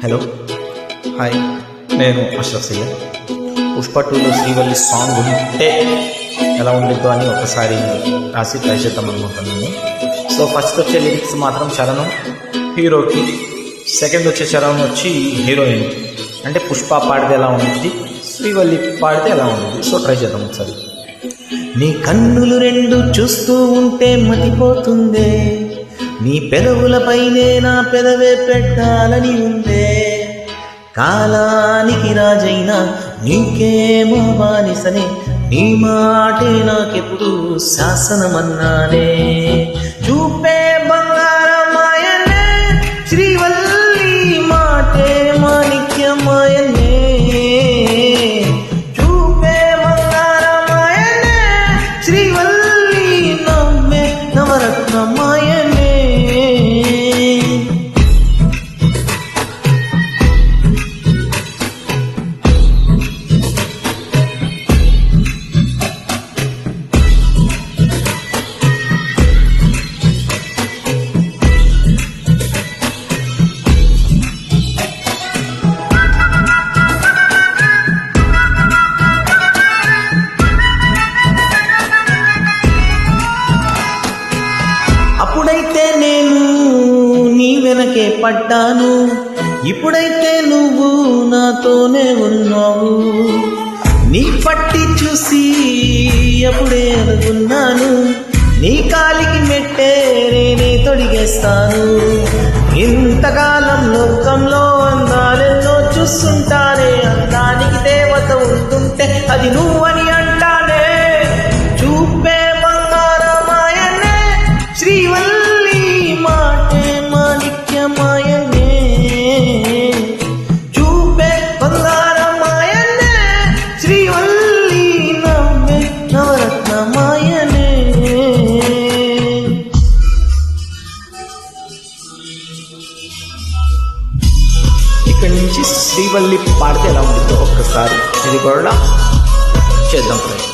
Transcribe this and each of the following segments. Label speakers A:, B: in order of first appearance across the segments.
A: Hello hi, నేను అష్రఫ్ సయ్యద్. పుష్ప 2లో Srivalli song ఉంటే ఎలా ఉండిద్దో అని ఒకసారి రాసి ట్రై చేద్దాం అనుకుంటున్నాను. సో ఫస్ట్ వచ్చే లిరిక్స్ మాత్రం చరణం హీరోకి, సెకండ్ వచ్చే చరణం వచ్చి హీరోయిన్. అంటే పుష్ప పాడితే ఎలా ఉంటుంది, శ్రీవల్లి పాడితే ఎలా ఉంటుంది. సో ట్రై చేద్దాం ఒకసారి. నీ కన్నులు రెండు చూస్తూ ఉంటే మతిపోతుందే, నీ పెదవులపైనే నా పెదవే పెట్టాలని ఉందే, కాలానికి రాజైనా నీకేమో బానిసనే, నీ మాటే నాకెప్పుడు శాసనమన్నానే. చూపే బంగారమాయనే శ్రీవల్లి, మాటే మాణిక్యమాయనే. చూపే బంగారమాయనే శ్రీవల్లి, నవ్వే నవరత్నమాయనే. అప్పుడైతే నేను నీ వెనకే పడ్డాను, ఇప్పుడైతే నువ్వు నాతోనే ఉన్నావు. నీ పట్టి చూసి అప్పుడే అనుకున్నాను, నీ కాలికి మెట్టే నేనే తొడిగేస్తాను. ఇంతకాలం లోకంలో అందాలెన్నో చూస్తుంటానే, అందానికి దేవత ఉంటుంటే అది నువ్వని అంటానే. చూపే బంగారమాయనే శ్రీవల్లి, మాటే మాణిక్యమాయనే. చూపే బంగారమాయనే శ్రీవల్లి, నవ్వే నవరత్నమాయనే. ఇక్కడి నుంచి శ్రీవల్లి పాడితే ఎలా ఉంటుందో ఒక్కసారి ఇది కూడా చేద్దాం ప్రయత్నం.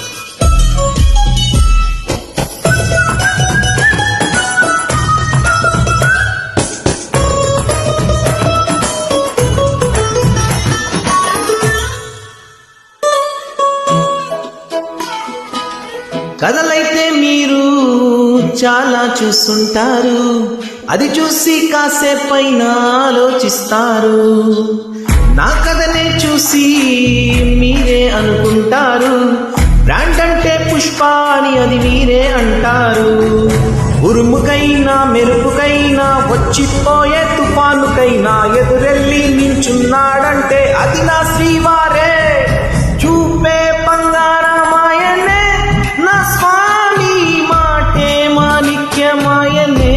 A: కథలైతే మీరు చాలా చూస్తుంటారు, అది చూసి కాసేపైన ఆలోచిస్తారు. నా కథనే చూసి మీరే అనుకుంటారు, బ్రాండ్ అంటే పుష్ప అని అది మీరే అంటారు. ఉరుముకైనా మెరుపుకైనా వచ్చిపోయే తుఫానుకైనా ఎదురెళ్ళి నిల్చున్నాడంటే అది నా శ్రీవారే. చూపే బంగారమాయనే నా స్వామి, మాటే మాణిక్యమాయనే.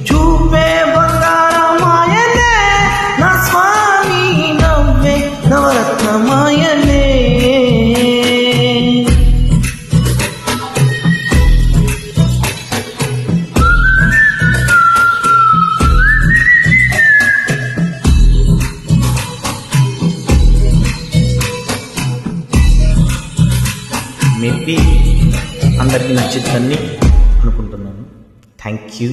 A: చూపే బంగారమాయనే నా స్వామి, నవ్వే నవరత్నమాయనే. మేబీ అందరికీ నచ్చిందని అనుకుంటున్నాను. Thank you.